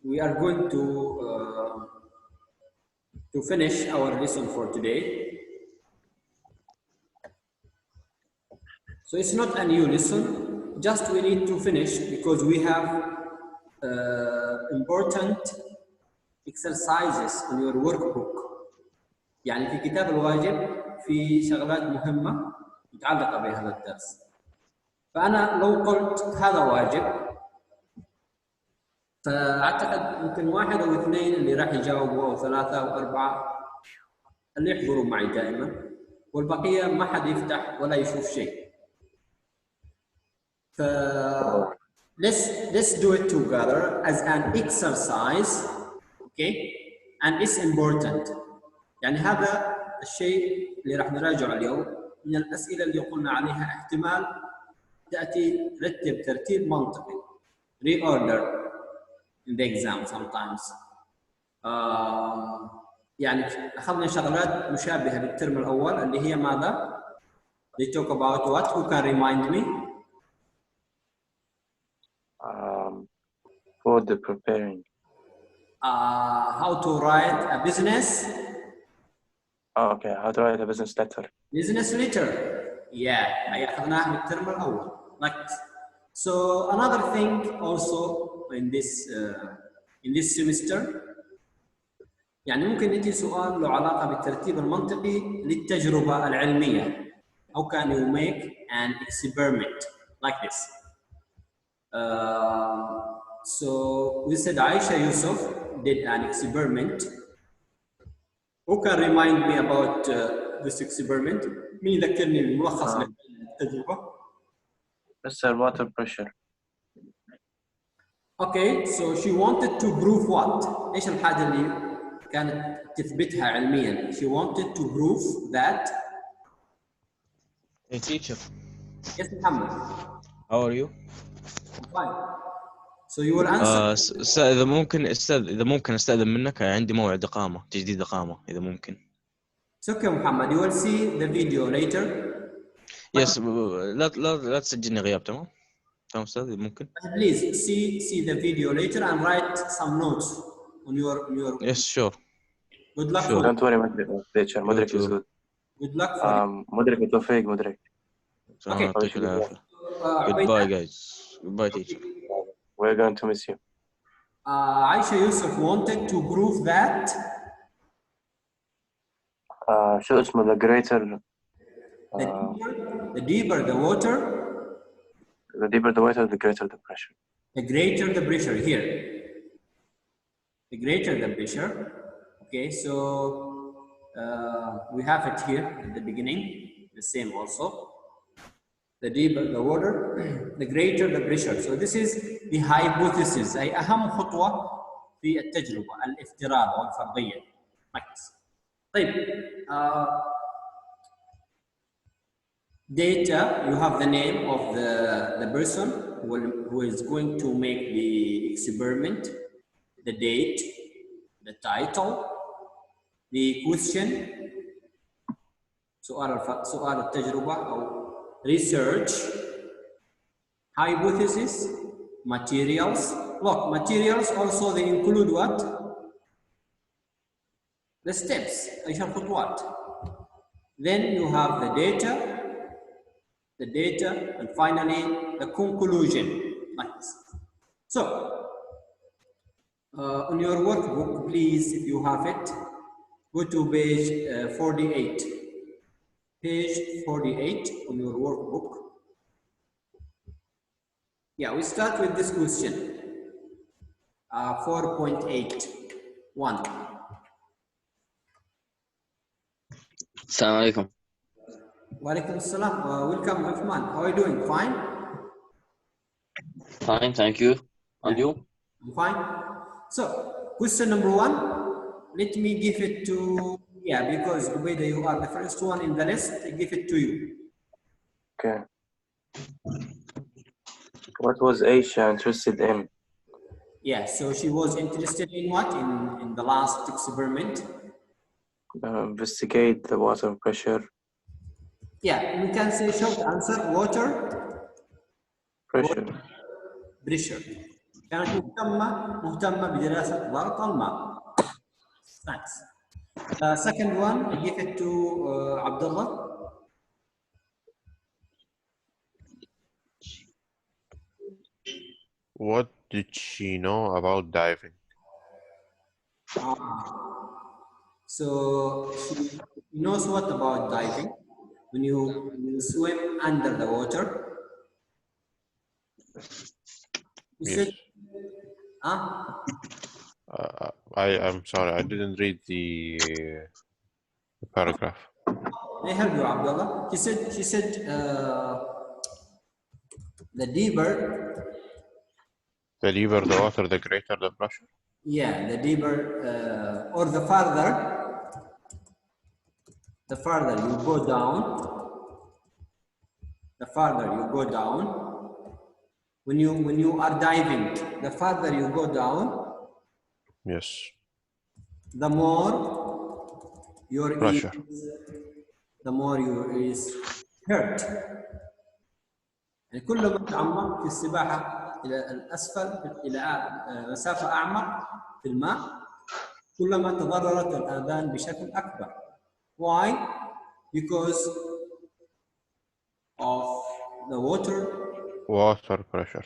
we are going to finish our lesson for today. So it's not a new lesson, just we need to finish because we have important exercises on your workbook. يعني في كتاب الواجب في شغلات مهمة متعلقة بهذا الدرس. فأنا لو قلت هذا واجب فأعتقد يمكن واحد أو اثنين اللي راح يجاوبوا أو ثلاثة أو أربعة اللي يحضروا معي دائما والبقية ما حد يفتح ولا يشوف شيء. ف let's do it together as an exercise, okay? And it's important. يعني هذا الشيء اللي راح نراجعه اليوم من الأسئلة اللي قلنا عليها احتمال تأتي رتب ترتيب منطقي reorder in the exam sometimes. يعني أخذنا شغلات مشابهة بالترم الأول اللي هي ماذا؟ They talk about what? Who can remind me? Food preparing. How to write a business? Okay, how to write a business letter. Business letter. Yeah, هي أخذناها بالترم الأول. Like this. So another thing also in this semester يعني ممكن يجي سؤال له علاقة بالترتيب المنطقي للتجربة العلمية. How can you make an experiment like this? So we said Aisha Yusuf did an experiment. Who can remind me about this experiment? مين يذكرني بالملخص للتجربة؟ Mr. Water pressure. Okay, so she wanted to prove what? إيش الحاجة اللي كانت تثبتها علميا؟ She wanted to prove that. Hey teacher. Yes, Muhammad. How are you? I'm fine. So you will answer. أستاذ إذا ممكن أستأذن منك، عندي موعد إقامة، تجديد إقامة إذا ممكن. It's okay, Muhammad. You will see the video later. Yes. لا تسجلني غياب. تمام أستاذ إذا ممكن. Please see the video later and write some notes on your. Yes, sure. Good luck. Sure. Don't worry, teacher. Mudrik is good. Good luck for you. Mudrik وتوفيق مدرك. Okay. Goodbye, guys. Goodbye, teacher. We're going to miss you. Aisha Yusuf wanted to prove that. شو اسمه the greater. The deeper the water. The deeper the water, the greater the pressure. The greater the pressure here. The greater the pressure. Okay, so we have it here at the beginning. The same also. The deeper the water, the greater the pressure. So this is the hypothesis. أي أهم خطوة في التجربة الافتراض أو الفرضية. طيب. Data, you have the name of the person who is going to make the experiment, the date, the title, the question, سؤال التجربة أو research, hypothesis, materials. Look, materials also they include what? The steps, أيش الخطوات. Then you have the data, and finally the conclusion, like this. So, on your workbook, please, if you have it, go to page 48. Page 48 on your workbook. Yeah, we start with this question. 4.8.1. Assalamu alaikum. Walaikum assalam. Welcome, Uthman. How are you doing? Fine? Fine, thank you. And you? I'm fine. So, question number 1. Let me give it to, because Ubaida, you are the first one in the list. I give it to you. Okay. What was Aisha interested in? Yeah, so she was interested in what? In the last experiment? Investigate the water pressure. Yeah, we can say short answer, water pressure. Pressure. كانت مهتمة بدراسة ضغط الماء. Thanks. The second one, I give it to Abdullah. What did she know about diving? So she knows what about diving. When you swim under the water. You Yes. said, I'm sorry, I didn't read the paragraph. I help you, Abdullah. She said the deeper. The deeper the water, the greater the pressure. Yeah, the deeper or the farther you go down, when you are diving, the farther you go down, Yes. the more your Pressure. is hurt. يعني كل ما تعمقت في السباحة إلى الأسفل إلى مسافة أعمق في الماء كلما تضررت الآذان بشكل أكبر. Why? Because of the water Pressure.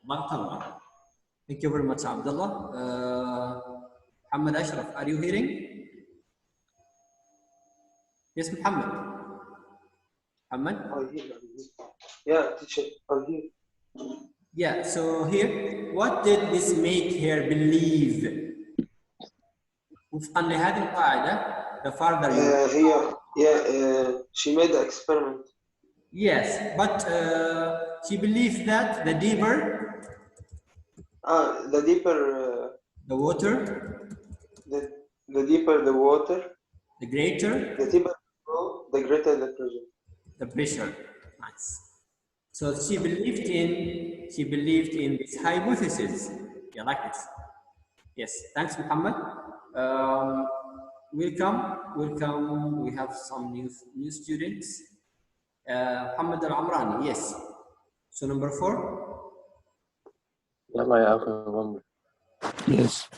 ضغط الماء. Thank you very much, Abdullah. Muhammad Ashraf, are you hearing? Yes, Muhammad. Muhammad? Yeah, teacher, I'm here. Yeah, so here, what did this make her believe? وفقا لهذه القاعدة, the farther you... she made the experiment. Yes, but she believed that the deeper The deeper the water, the deeper the water, the greater the deeper the greater the pressure. the pressure. Nice. So she believed in this hypothesis. You like it? Yes. Thanks, Muhammad. Welcome. We have some new students. Muhammad Al-Amrani. Yes. So number 4. يلا يا أخي غمر. Yes.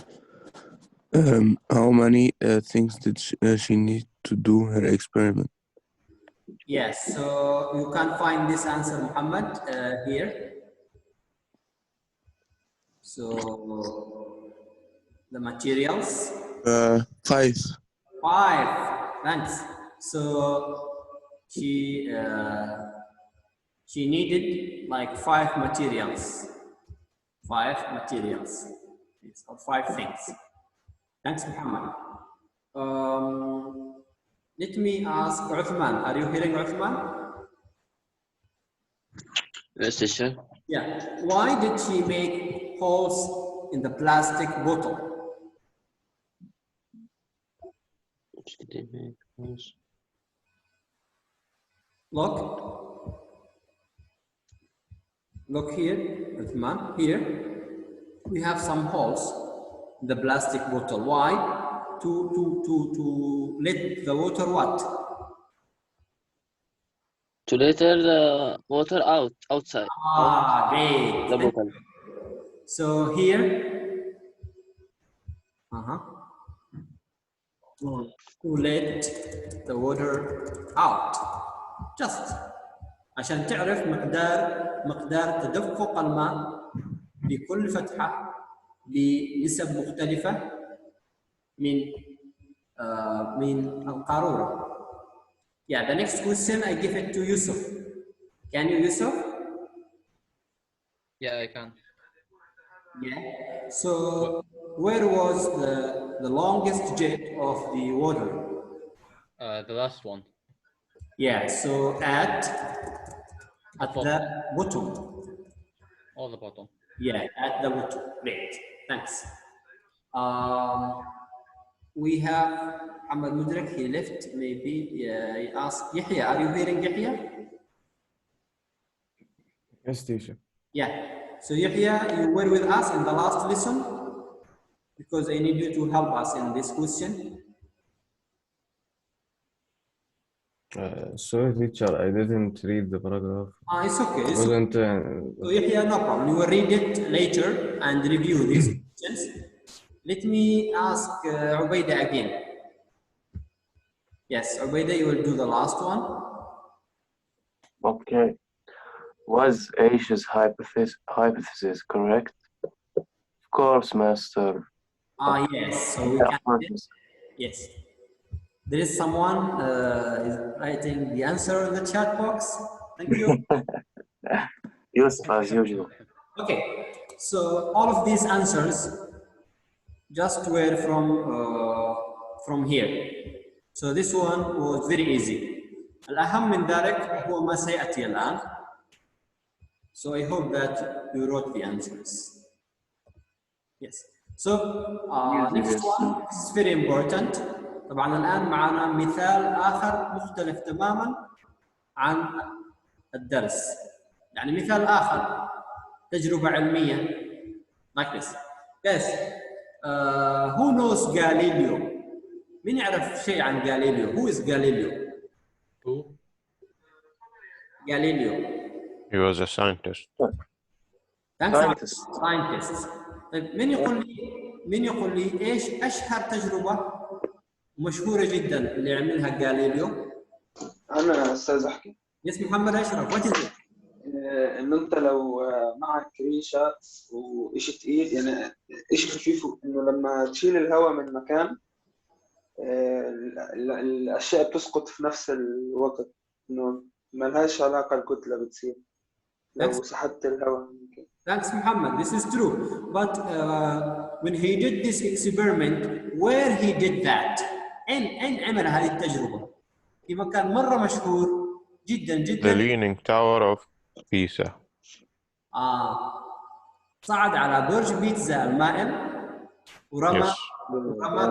How many things did she need to do her experiment? Yes, so you can find this answer, Muhammad, here. So the materials. 5. 5. Thanks. So she needed like 5 materials. 5 materials. Or 5 things. Thanks, Muhammad. Let me ask Uthman. Are you hearing Uthman? Yes, teacher. Yeah. Why did she make holes in the plastic bottle? She did make holes. Look here, Uthman. Here we have some holes in the plastic bottle. Why? To let the water what? To let the water outside. Great. The bottle. So here, to let the water out. Just عشان تعرف مقدار تدفق الماء بكل فتحة بنسب مختلفة من القارورة. Yeah, the next question I give it to Yusuf. Can you, Yusuf? Yeah, I can. Yeah. So where was the longest jet of the water? The last one. Yeah. So at the bottom. Or the bottom. Yeah, at the bottom. Great. Thanks. We have Ahmed Mudrik. He left. Maybe he asked Yahya. Are you hearing Yahya? Yes, teacher. Yeah. So Yahya, you were with us in the last lesson because I need you to help us in this question. Sorry, teacher, I didn't read the paragraph. It's okay. It wasn't. So Yahya, no problem. You will read it later and review these questions. Let me ask Ubaida again. Yes, Ubaida, you will do the last one. Okay. Was Aisha's hypothesis correct? Of course, master. Yes. So we can. Yes. There is someone is writing the answer in the chat box. Thank you. Yusuf, as usual. Okay. So all of these answers just were from here. So this one was very easy. الأهم من ذلك هو ما سيأتي الآن. So I hope that you wrote the answers. Yes. So next one is very important. طبعا الآن معنا مثال آخر مختلف تماما عن الدرس. يعني مثال آخر تجربة علمية. Like this. Yes. Who knows Galileo? مين يعرف شيء عن Galileo? Who is Galileo? Who? Galileo. He was a scientist. Scientist. طيب مين يقول لي ايش اشهر تجربة مشهورة جدا اللي عملها جاليليو؟ انا استاذ احكي. يس محمد اشرف. وات از ان انت لو معك ريشه وشيء تقيل يعني شيء خفيف، انه لما تشيل الهواء من مكان الاشياء بتسقط في نفس الوقت، انه ما لهاش علاقه الكتله بتصير لو سحبت الهواء. Thanks Muhammad, this is true. But when he did this experiment, where he did that? أين عمل هذه التجربة؟ في مكان مرة مشهور جدا جدا. The Leaning Tower of Pisa. صعد على برج بيتزا المائل ورمى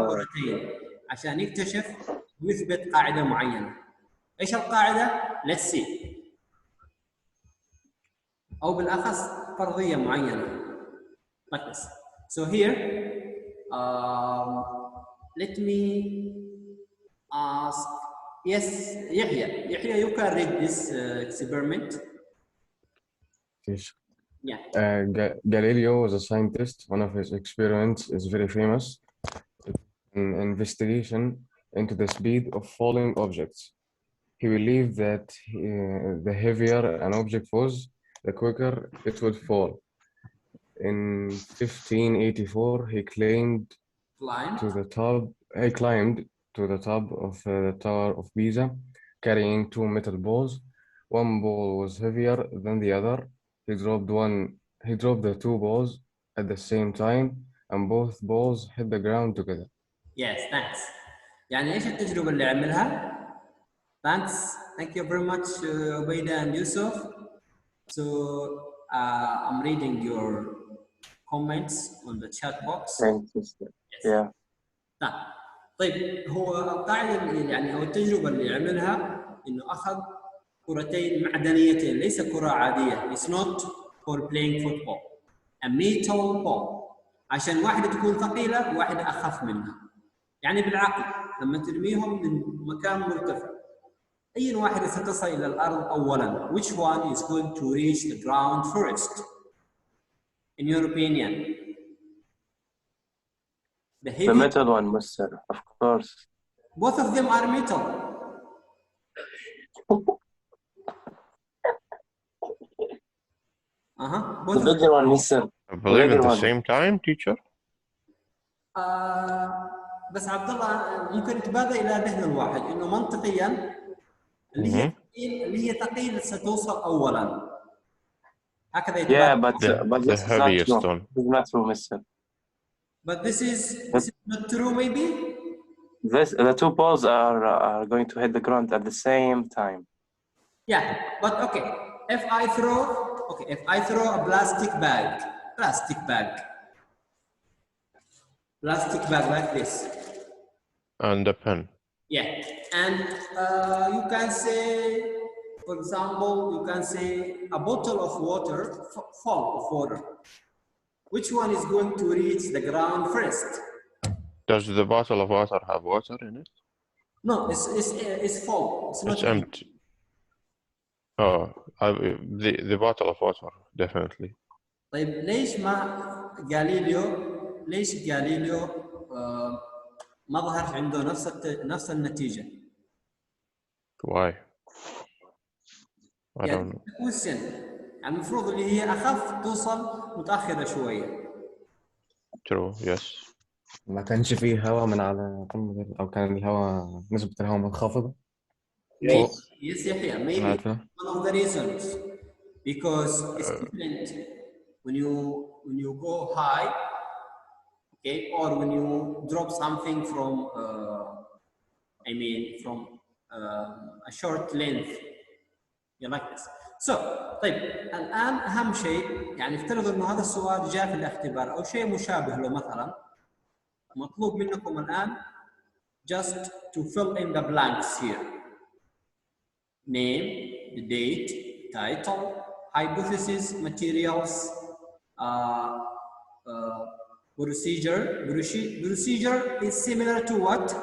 كرتين عشان يكتشف ويثبت قاعدة معينة. إيش القاعدة؟ Let's see. أو بالأخص فرضية معينة. Like this. So here, let me ask. Yes, Yahya, you can read this experiment. Yeah. Galileo was a scientist. One of his experiments is very famous. An investigation into the speed of falling objects. He believed that the heavier an object was, the quicker it would fall. In 1584, he climbed to the top of the Tower of Pisa, carrying two metal balls. One ball was heavier than the other. He dropped the two balls at the same time, and both balls hit the ground together. Yes, thanks. يعني ايش التجربة اللي عملها؟ Thanks. Thank you very much, Ubaida and Yusuf. So I'm reading your comments on the chat box. Thank you. Yes. Yeah. طيب هو القاعدة يعني أو التجربة اللي عملها إنه أخذ كرتين معدنيتين ليس كرة عادية. It's not for playing football. A metal ball. عشان واحدة تكون ثقيلة وواحدة أخف منها. يعني بالعقل لما ترميهم من مكان مرتفع أي واحدة ستصل إلى الأرض أولاً. Which one is going to reach the ground first? In your opinion? The metal one, Mister, of course. Both of them are metal. The bigger one, Mister. I believe at the same time, teacher. بس عبد الله ممكن يتبادر إلى ذهن الواحد إنه منطقياً اللي هي ثقيل ستوصل أولاً. هكذا يتبادر. Yeah, but the heaviest one. It's not true, Mister. But this is not true, maybe. The two balls are going to hit the ground at the same time. Yeah, but okay. If I throw a plastic bag like this. And the pen. Yeah, and you can say, for example, you can say a bottle of water, full of water. Which one is going to reach the ground first? Does the bottle of water have water in it? No, it's full. It's not It's empty. Oh, the bottle of water, definitely. طيب ليش ما غاليليو ما ظهر عنده نفس النتيجة؟ Why? I يعني don't know. question. يعني المفروض اللي هي أخف توصل متأخرة شوية. True, yes. ما كانش فيه هواء من على قمة أو كان الهواء نسبة الهواء منخفضة. Yes, Yahya, maybe عارفة؟ one of the reasons because it's different when you go high, okay, or when you drop something from from a short length. You like this. So طيب الآن أهم شيء يعني افترض إنه هذا السؤال جاء في الاختبار أو شيء مشابه له مثلا مطلوب منكم الآن just to fill in the blanks here. Name, the date, title, hypothesis, materials, procedure. Procedure is similar to what?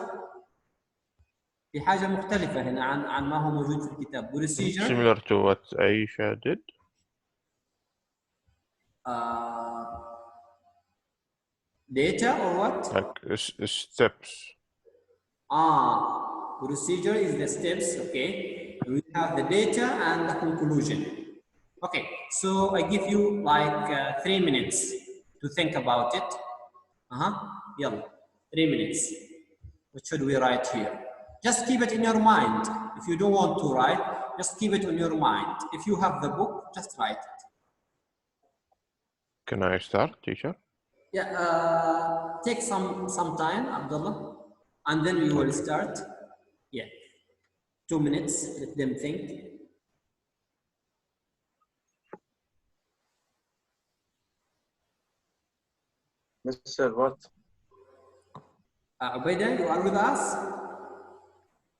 في حاجة مختلفة هنا عن ما هو موجود في الكتاب. Procedure. Similar to what Aisha did. Data or what? Like steps. Procedure is the steps, okay? We have the data and the conclusion. Okay, so I give you like 3 minutes to think about it. Yalla, 3 minutes. What should we write here? Just keep it in your mind. If you don't want to write, just keep it in your mind. If you have the book, just write it. Can I start, teacher? Yeah, take some time, Abdullah, and then we will start. Yeah, 2 minutes, let them think. Mr. What? Ubaida, you are with us?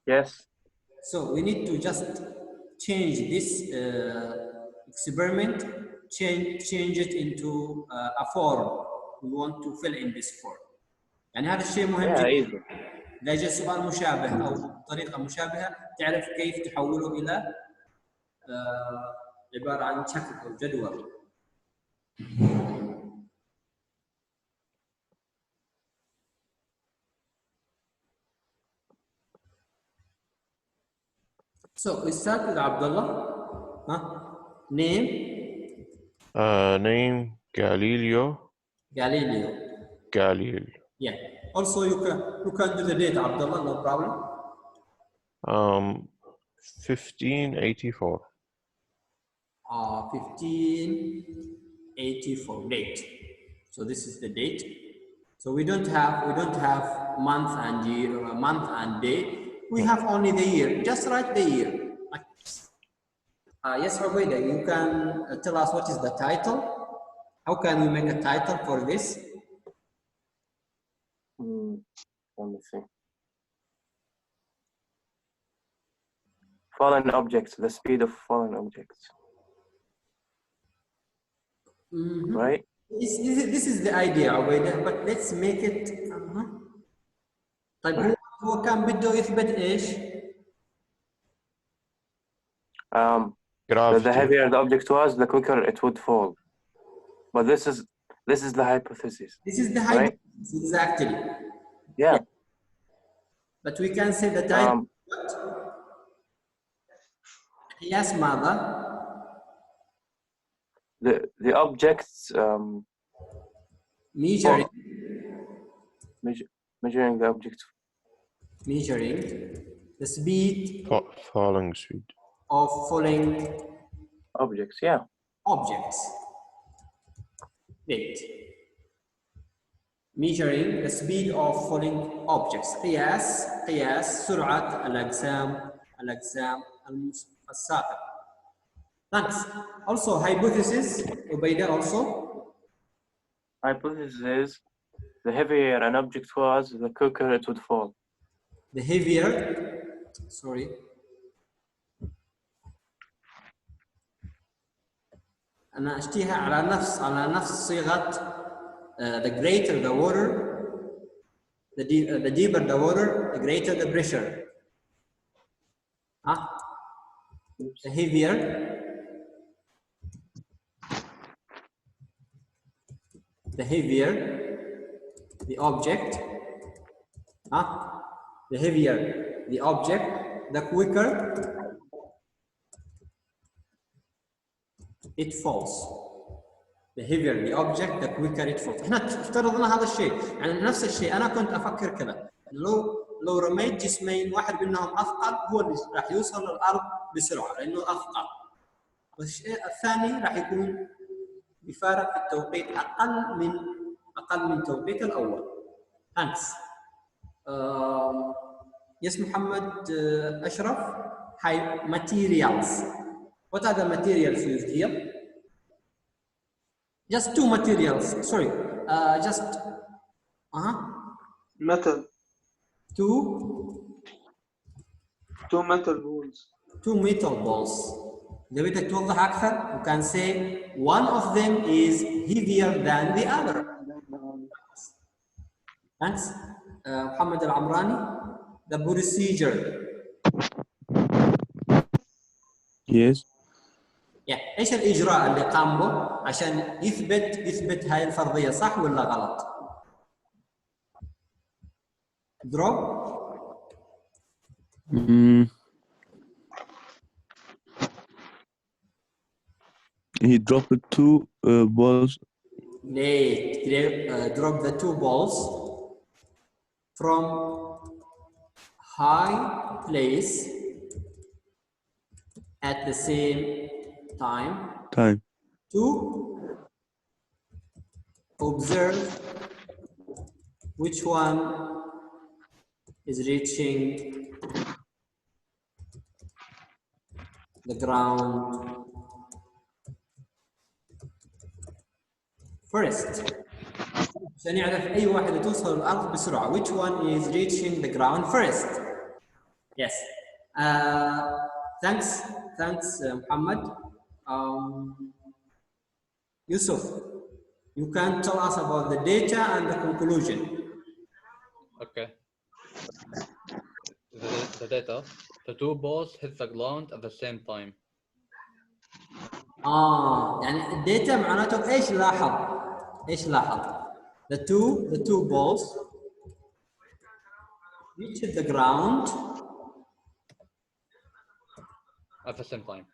Yes. So we need to just change this experiment, change it into a form. We want to fill in this form. يعني هذا الشيء مهم Yeah, جدا. easy. إذا جاء سؤال مشابه أو بطريقة مشابهة تعرف كيف تحوله إلى عبارة عن شكل أو جدول. So we start with Abdullah. Name? Name Galileo. Galileo. Yeah. Also, you can do the date, Abdullah. No problem. 1584. 1584 date. So this is the date. So we don't have month and year or month and day. We have only the year. Just write the year. Yes, Ubaida, you can tell us what is the title. How can we make a title for this? Let me see. Fallen objects, the speed of fallen objects. Right? This is the idea, Ubaida, but let's make it. طيب هو كان بده يثبت ايش؟ That the heavier the object was, the quicker it would fall. But this is the hypothesis. This is the hypothesis, exactly. Yeah. But we can say the title. قياس ماذا؟ The objects measuring the object. Measuring the speed. Falling speed. Of falling objects, yeah. Objects. Wait. Measuring the speed of falling objects. قياس سرعة الأجسام الساقطة. Thanks. Also, hypothesis, Ubaida also. Hypothesis is the heavier an object was, the quicker it would fall. The heavier, sorry. أنا أشتيها على نفس صيغة the greater the water, the deeper the water, the greater the pressure. the heavier the object, the heavier the object, the quicker it falls. The heavier the object, the quicker it falls. احنا افترضنا هذا الشيء، يعني نفس الشيء انا كنت افكر كذا، لو رميت جسمين واحد منهم اثقل هو اللي راح يوصل للارض بسرعه لانه اثقل، والشيء الثاني راح يكون بفارق في التوقيت اقل من توقيت الاول. Thanks. Yes, Muhammad Ashraf. Hi, materials. What are the materials used here? Just two materials. Sorry. Just. metal. Two metal balls. Two metal balls. إذا بدك توضح أكثر, you can say one of them is heavier than the other. Thanks. Muhammad Al-Amrani. The procedure. Yes. Yeah. إيش الإجراء اللي قام به عشان يثبت هاي الفرضية صح ولا غلط؟ Drop. He dropped two balls. Drop the two balls from high place at the same time to observe which one is reaching the ground first. عشان يعرف أي واحدة توصل الأرض بسرعة. Which one is reaching the ground first? Yes. Thanks, Muhammad. Yusuf, you can tell us about the data and the conclusion. Okay. The data. The two balls hit the ground at the same time. يعني الداتا معناته ايش لاحظ؟ The two balls reached the ground At the same time.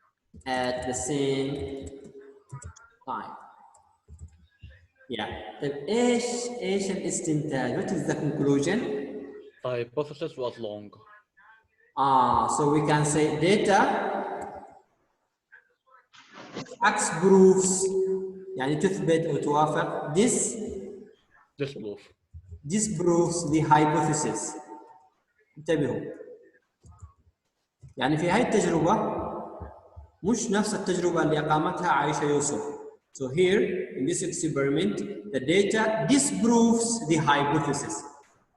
Yeah. طيب ايش الاستنتاج؟ What is the conclusion? The hypothesis was long. So we can say data X proofs يعني تثبت أو توافق this proves the hypothesis. انتبهوا. يعني في هاي التجربة مش نفس التجربة اللي أقامتها عائشة يوسف. So here in this experiment the data disproves the hypothesis.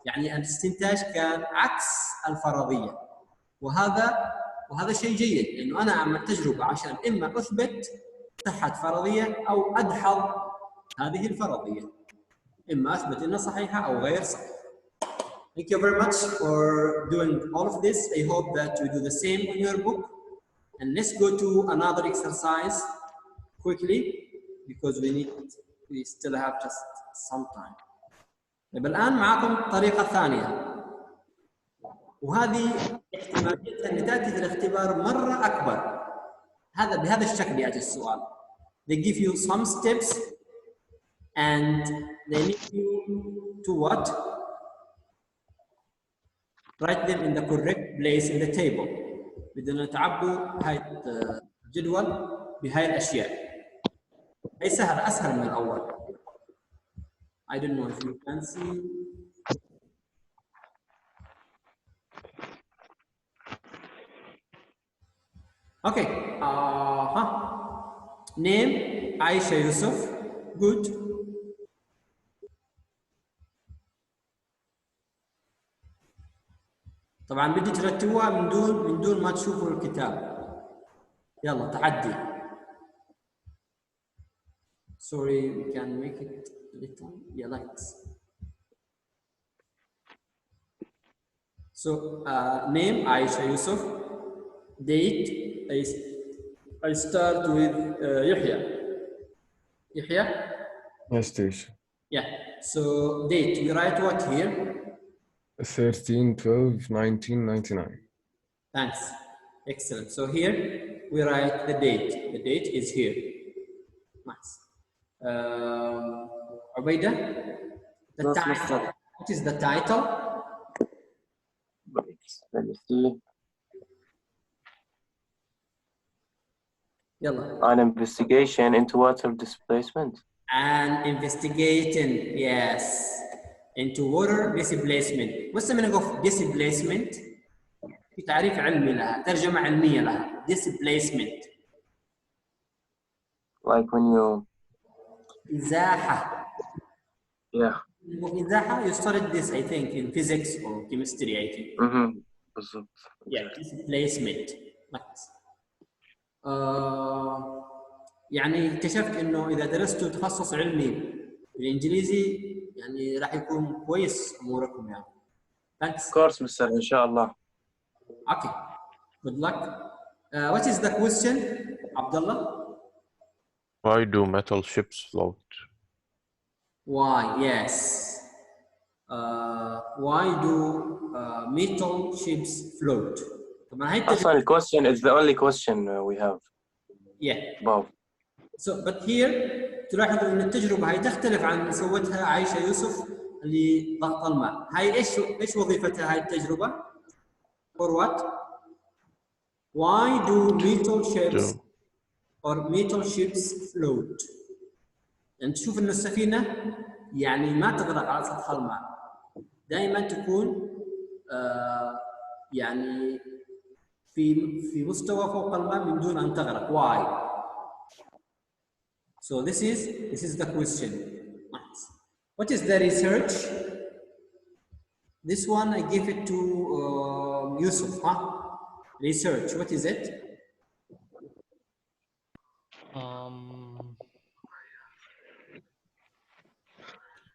يعني الاستنتاج كان عكس الفرضية. وهذا شيء جيد لأنه أنا أعمل تجربة عشان إما أثبت صحة فرضية أو أدحض هذه الفرضية. إما أثبت إنها صحيحة أو غير صحيحة. Thank you very much for doing all of this. I hope that you do the same in your book. And let's go to another exercise quickly because we still have just some time. طيب الآن معكم الطريقة الثانية. وهذه احتماليتها أن تأتي في الاختبار مرة أكبر. بهذا الشكل يأتي السؤال. They give you some steps and they need you to what? Write them in the correct place in the table. بدنا تعبوا هاي الجدول بهاي الأشياء. هي أسهل من الأول. I don't know if you can see. Okay. Name Aisha Yusuf. Good. طبعا بدي ترتبوها من دون ما تشوفوا الكتاب. يلا تحدي. Sorry, we can make it a little. Yeah, like this. So name Aisha Yusuf. date. I start with Yahya. Yahya? Yes, teacher. Yeah. So date, we write what here? 13/12/1999. Thanks. Excellent. So here we write the date. The date is here. Nice. Ubaida? The Yes, title. Mr. What is the title? Let me see. Yalla. An investigation into water displacement. And investigating, yes, into water displacement. What's the meaning of displacement? في تعريف علمي لها، ترجمة علمية لها. Displacement. Like when you, إزاحة. yeah. إزاحة, you studied this, I think, in physics or chemistry, I think. بالضبط. Yeah, displacement. Nice. يعني اكتشفت انه اذا درستوا تخصص علمي بالانجليزي يعني راح يكون كويس اموركم يعني. Thanks. Of course, Mr. إن شاء الله. Okay. Good luck. What is the question, Abdullah? Why do metal ships float? Why? Yes. Why do metal ships float? طبعا هاي أصلاً question is the only question we have. Yeah. Above. So, but here تلاحظوا ان التجربه هاي تختلف عن اللي سوتها عايشه يوسف اللي ضغط الماء. هاي ايش وظيفتها هاي التجربه؟ For what? Why do metal ships or metal ships float? يعني تشوف انه السفينه يعني ما تغرق على سطح الماء. دائما تكون يعني في مستوى فوق الماء من دون ان تغرق. Why? So this is the question. What is the research? This one I give it to Yusuf. Huh? Research. What is it?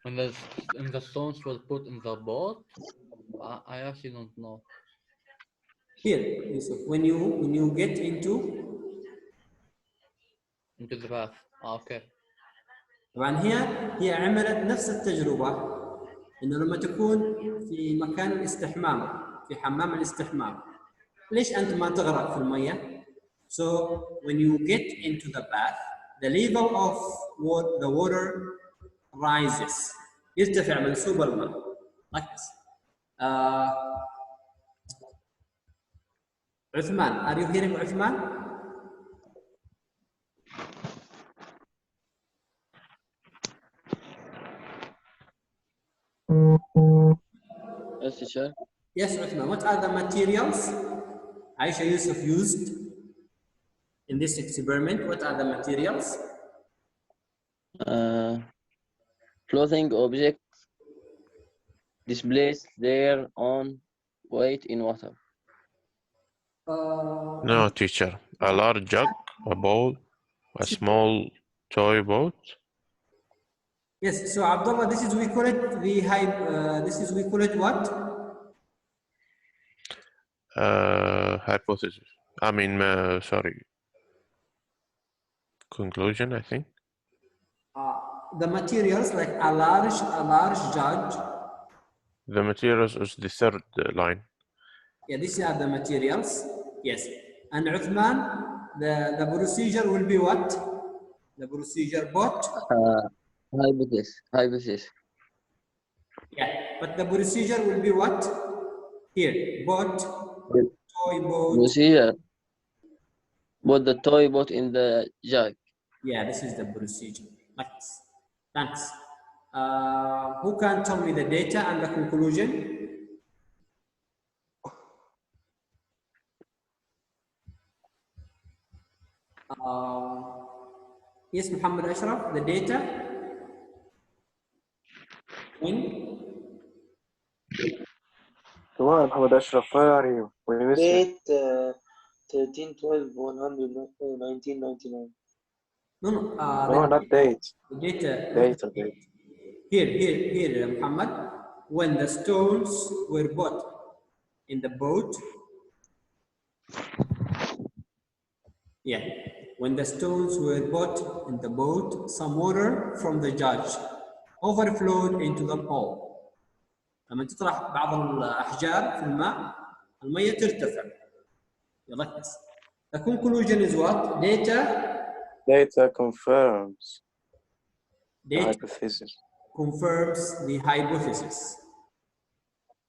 When the stones were put in the boat, I actually don't know. Here, Yusuf. When you get into the bath. Okay. طبعا هي عملت نفس التجربة انه لما تكون في مكان الاستحمام في حمام الاستحمام ليش انت ما تغرق في المية؟ So when you get into the bath, the level of the water rises. يرتفع منسوب الماء. Like this. عثمان, are you hearing عثمان? Yes, teacher. Yes, Uthman. What are the materials Aisha Yusuf used in this experiment? What are the materials? Floating objects displaced their own weight in water. No, teacher. A large jug, a bowl, a small toy boat. Yes. So Abdullah, this is we call it the hype. This is we call it what? Hypothesis. I mean, sorry. Conclusion, I think. The materials like a large jug. The materials is the third line. Yeah, these are the materials. Yes. And Uthman, the procedure will be what? The procedure boat. Hypothesis. Yeah, but the procedure will be what? Here, boat, toy boat. Procedure. Put the toy boat in the jug. Yeah, this is the procedure. Thanks. Thanks. Who can tell me the data and the conclusion? Yes, Muhammad Ashraf, the data. When? Come on, Muhammad Ashraf, where are you? We miss you. Date 13/12/1999. No, No, not date. the data. Date. Here, Muhammad. When the stones were put in the boat, Yeah. When the stones were put in the boat, some water from the judge overflowed into the pool. لما تطرح بعض الأحجار في الماء المية ترتفع. يلا ركز. The conclusion is what? Data confirms the Data hypothesis. confirms the hypothesis.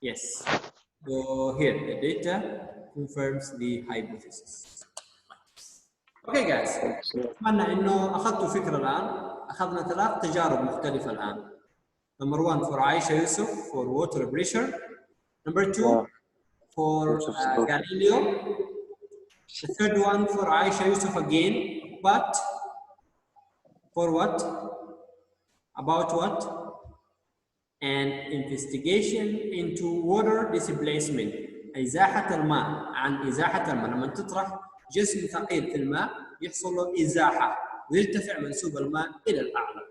Yes. So here, the data confirms the hypothesis. Okay guys. أتمنى إنه أخذتوا فكرة الآن. أخذنا 3 تجارب مختلفة الآن. Number 1 for Aisha Yusuf for water pressure. Number 2 for Galileo. The third one for Aisha Yusuf again, but for what? About what? An investigation into water displacement. إزاحة الماء عن إزاحة الماء. لما تطرح جسم ثقيل في الماء يحصل له إزاحة ويرتفع منسوب الماء إلى الأعلى.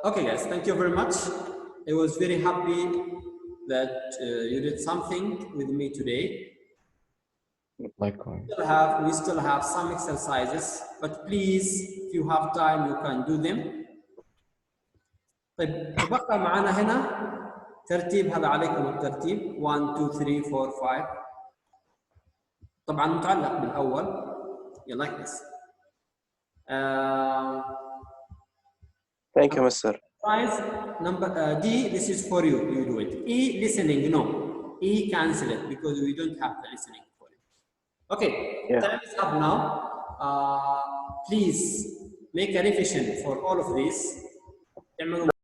Okay guys, thank you very much. I was very happy that you did something with me today. Likewise. We still have some exercises, but please, if you have time, you can do them. طيب تبقى معنا هنا ترتيب. هذا عليكم الترتيب 1 2 3 4 5 طبعا متعلق بالأول. You like this. Thank you, Mr. Number D, this is for you. You do it. E, listening, no. E, cancel it because we don't have the listening for it. Okay, time is up now. Please make a revision for all of this.